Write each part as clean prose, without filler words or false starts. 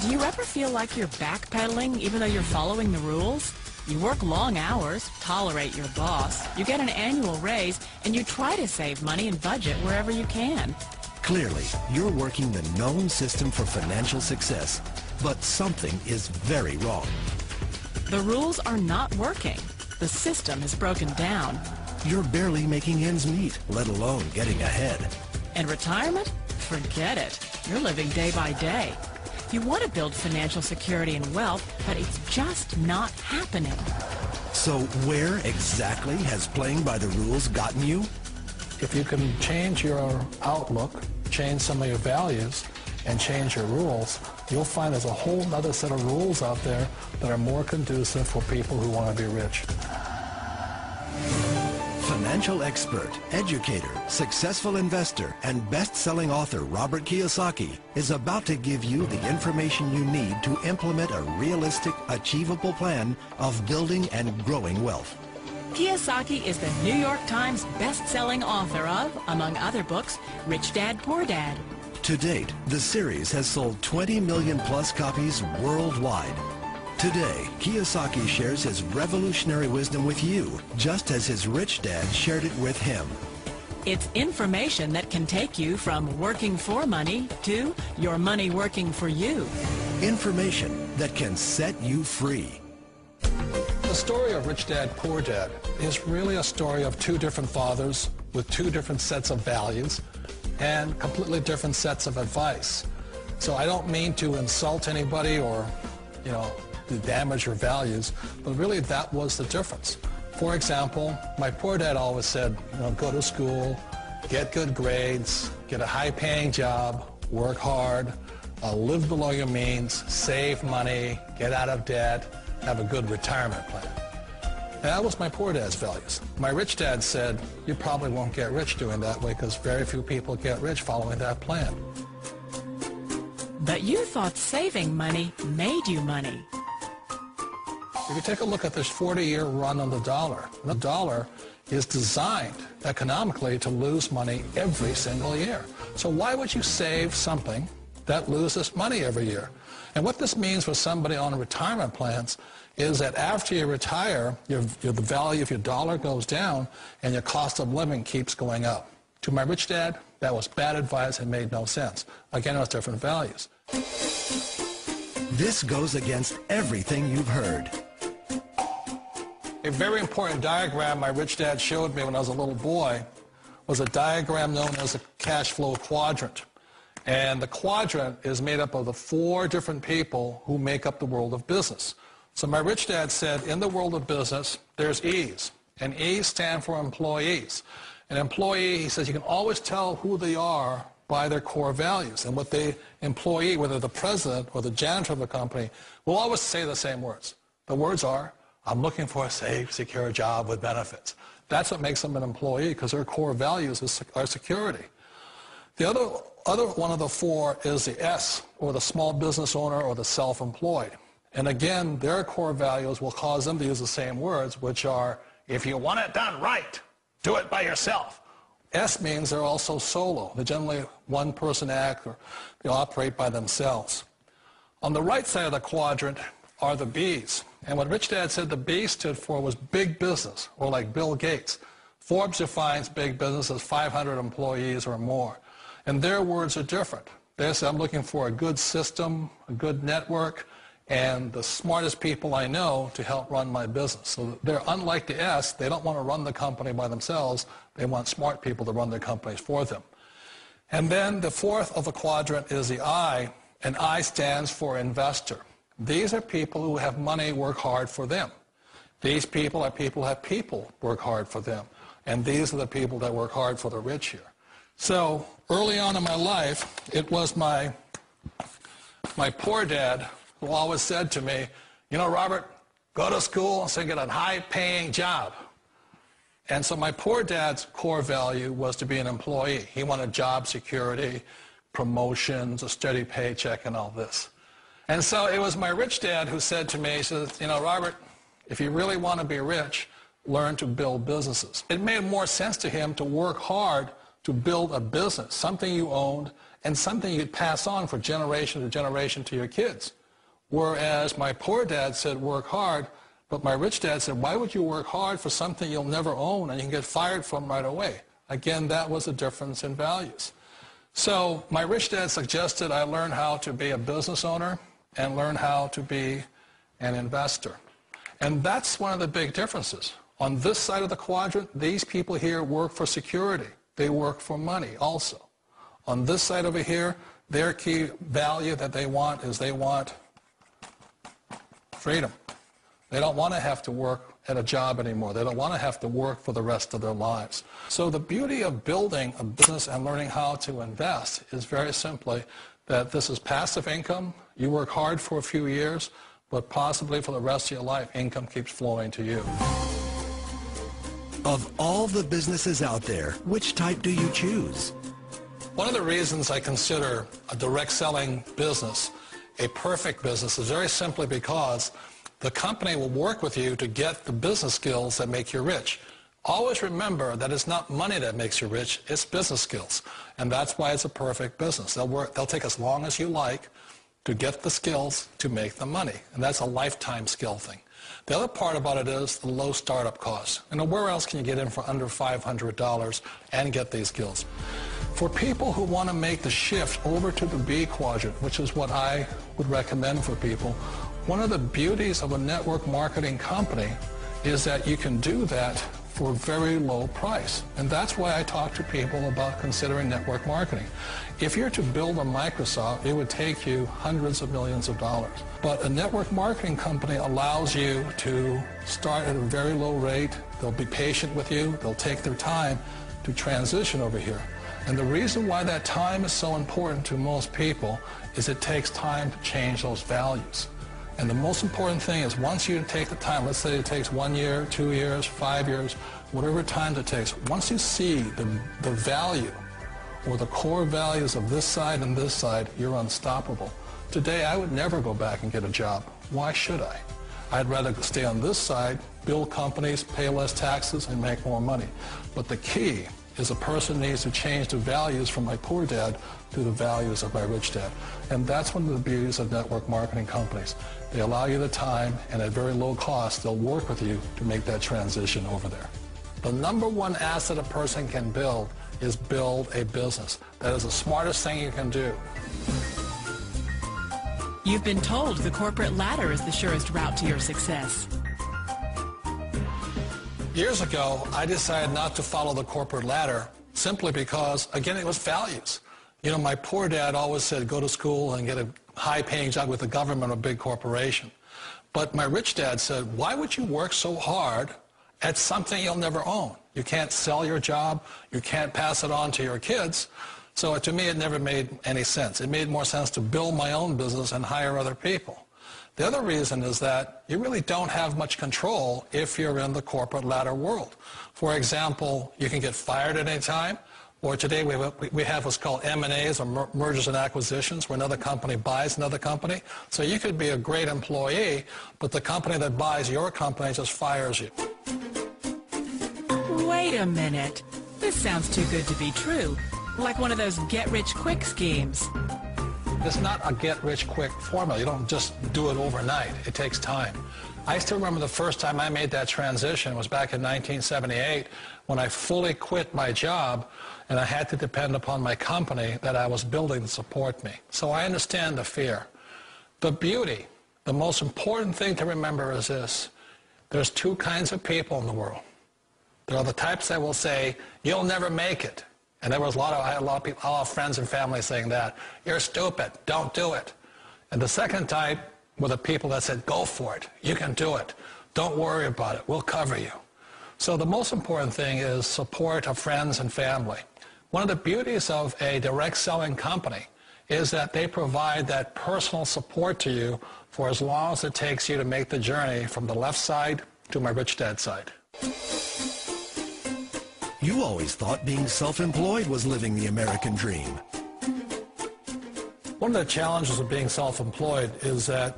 Do you ever feel like you're backpedaling even though you're following the rules? You work long hours, tolerate your boss, you get an annual raise, and you try to save money and budget wherever you can. Clearly, you're working the known system for financial success, but something is very wrong. The rules are not working. The system is broken down. You're barely making ends meet, let alone getting ahead. And retirement? Forget it. You're living day by day. You want to build financial security and wealth, but it's just not happening. So where exactly has playing by the rules gotten you? If you can change your outlook, change some of your values, and change your rules, you'll find there's a whole other set of rules out there that are more conducive for people who want to be rich. Financial expert, educator, successful investor, and best-selling author Robert Kiyosaki is about to give you the information you need to implement a realistic, achievable plan of building and growing wealth. Kiyosaki is the New York Times best-selling author of, among other books, Rich Dad, Poor Dad. To date, the series has sold 20 million plus copies worldwide. Today, Kiyosaki shares his revolutionary wisdom with you, just as his rich dad shared it with him. It's information that can take you from working for money to your money working for you. Information that can set you free. The story of Rich Dad, Poor Dad is really a story of two different fathers with two different sets of values and completely different sets of advice. So I don't mean to insult anybody or, to damage your values, but really that was the difference. For example, my poor dad always said, go to school, get good grades, get a high-paying job, work hard, live below your means, save money, get out of debt, have a good retirement plan. And that was my poor dad's values. My rich dad said, you probably won't get rich doing that way because very few people get rich following that plan. But you thought saving money made you money. If you take a look at this 40-year run on the dollar is designed economically to lose money every single year. So why would you save something that loses money every year? And what this means for somebody on retirement plans is that after you retire, the value of your dollar goes down and your cost of living keeps going up. To my rich dad, that was bad advice and made no sense. Again, it was different values. This goes against everything you've heard. A very important diagram my rich dad showed me when I was a little boy was a diagram known as a cash flow quadrant. And the quadrant is made up of the 4 different people who make up the world of business. So my rich dad said, in the world of business, there's E's. And E's stand for employees. An employee, he says, you can always tell who they are by their core values. And what the employee, whether the president or the janitor of the company, will always say the same words. The words are, I'm looking for a safe, secure job with benefits. That's what makes them an employee, because their core values are security. The other one of the 4 is the S, or the small business owner or the self-employed. And again, their core values will cause them to use the same words, which are, if you want it done right, do it by yourself. S means they're also solo. They're generally one-person act, or they operate by themselves. On the right side of the quadrant are the B's. And what Rich Dad said the B stood for was big business, or like Bill Gates. Forbes defines big business as 500 employees or more. And their words are different. They say, I'm looking for a good system, a good network, and the smartest people I know to help run my business. So they're unlike the S. They don't want to run the company by themselves. They want smart people to run their companies for them. And then the 4th of the quadrant is the I, and I stands for investor. These are people who have money work hard for them. These people are people who have people work hard for them. And these are the people that work hard for the rich here. So early on in my life, it was my poor dad who always said to me, Robert, go to school and get a high-paying job. And so my poor dad's core value was to be an employee. He wanted job security, promotions, a steady paycheck, and all this. And so it was my rich dad who said to me, he says, Robert, if you really want to be rich, learn to build businesses. It made more sense to him to work hard to build a business, something you owned and something you'd pass on for generation to generation to your kids. Whereas my poor dad said work hard, but my rich dad said, why would you work hard for something you'll never own and you can get fired from right away? Again, that was a difference in values. So my rich dad suggested I learn how to be a business owner and learn how to be an investor. And that's one of the big differences. On this side of the quadrant, these people here work for security. They work for money also. On this side over here, their key value that they want is they want freedom. They don't want to have to work at a job anymore. They don't want to have to work for the rest of their lives. So the beauty of building a business and learning how to invest is very simply that this is passive income. You work hard for a few years, but possibly for the rest of your life, income keeps flowing to you. Of all the businesses out there, which type do you choose? One of the reasons I consider a direct selling business a perfect business is very simply because the company will work with you to get the business skills that make you rich. Always remember that it's not money that makes you rich, it's business skills. And that's why it's a perfect business. They'll take as long as you like to get the skills to make the money. And that's a lifetime skill thing. The other part about it is the low startup cost. Where else can you get in for under $500 and get these skills? For people who want to make the shift over to the B quadrant, which is what I would recommend for people, one of the beauties of a network marketing company is that you can do that for a very low price. And that's why I talk to people about considering network marketing. If you're to build a Microsoft, it would take you hundreds of millions of dollars. But a network marketing company allows you to start at a very low rate. They'll be patient with you. They'll take their time to transition over here. And the reason why that time is so important to most people is it takes time to change those values. And the most important thing is once you take the time, let's say it takes 1 year, 2 years, 5 years, whatever time it takes, once you see the value or the core values of this side and this side, you're unstoppable. Today, I would never go back and get a job. Why should I? I'd rather stay on this side, build companies, pay less taxes, and make more money. But the key is a person needs to change the values from my poor dad to the values of my rich dad. And that's one of the beauties of network marketing companies. They allow you the time, and at very low cost, they'll work with you to make that transition over there. The number one asset a person can build is build a business. That is the smartest thing you can do. You've been told the corporate ladder is the surest route to your success. Years ago, I decided not to follow the corporate ladder simply because, again, it was values. My poor dad always said, go to school and get a high-paying job with the government or a big corporation. But my rich dad said, why would you work so hard at something you'll never own? You can't sell your job. You can't pass it on to your kids. So to me, it never made any sense. It made more sense to build my own business and hire other people. The other reason is that you really don't have much control if you're in the corporate ladder world. For example, you can get fired at any time, or today we have what's called M&As, or mergers and acquisitions, where another company buys another company. So you could be a great employee, but the company that buys your company just fires you. Wait a minute. This sounds too good to be true. Like one of those get-rich-quick schemes. It's not a get-rich-quick formula. You don't just do it overnight. It takes time. I still remember the first time I made that transition was back in 1978 when I fully quit my job and I had to depend upon my company that I was building to support me. So I understand the fear. The beauty, the most important thing to remember is this. There's two kinds of people in the world. There are the types that will say, you'll never make it. And I had a lot of people, a lot of friends and family saying that. You're stupid. Don't do it. And the second type were the people that said, go for it. You can do it. Don't worry about it. We'll cover you. So the most important thing is support of friends and family. One of the beauties of a direct selling company is that they provide that personal support to you for as long as it takes you to make the journey from the left side to my rich dad side. You always thought being self-employed was living the American dream. One of the challenges of being self-employed is that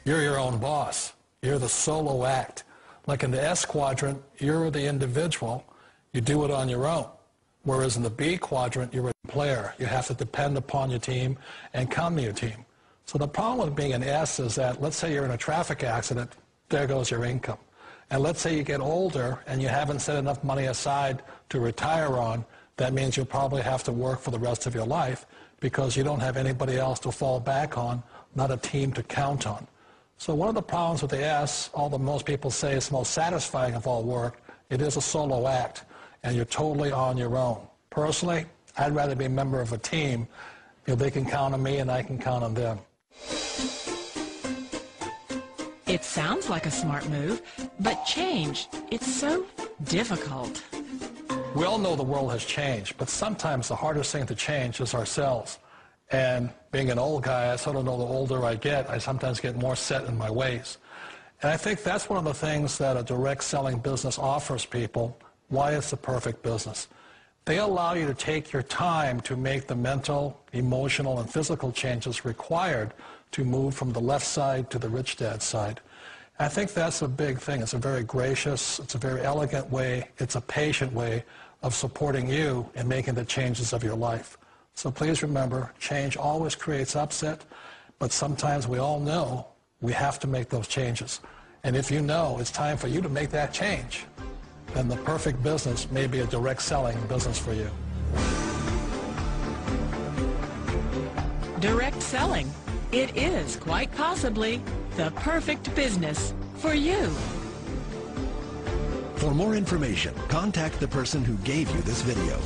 you're your own boss. You're the solo act. Like in the S quadrant, you're the individual. You do it on your own. Whereas in the B quadrant, you're a player. You have to depend upon your team and count on your team. So the problem with being an S is that, let's say you're in a traffic accident, there goes your income. And let's say you get older and you haven't set enough money aside to retire on, that means you'll probably have to work for the rest of your life because you don't have anybody else to fall back on, not a team to count on. So one of the problems with the S, although most people say it's the most satisfying of all work, it is a solo act, and you're totally on your own. Personally, I'd rather be a member of a team. You know, they can count on me and I can count on them. It sounds like a smart move, but change, it's so difficult. We all know the world has changed, but sometimes the hardest thing to change is ourselves. And being an old guy, I sort of know the older I get, I sometimes get more set in my ways. And I think that's one of the things that a direct selling business offers people, why it's the perfect business. They allow you to take your time to make the mental, emotional, and physical changes required to move from the left side to the rich dad side. I think that's a big thing. It's a very gracious, it's a very elegant way, it's a patient way of supporting you in making the changes of your life. So please remember, change always creates upset, but sometimes we all know we have to make those changes. And if you know it's time for you to make that change, then the perfect business may be a direct selling business for you. Direct selling. It is quite possibly the perfect business for you. For more information, contact the person who gave you this video.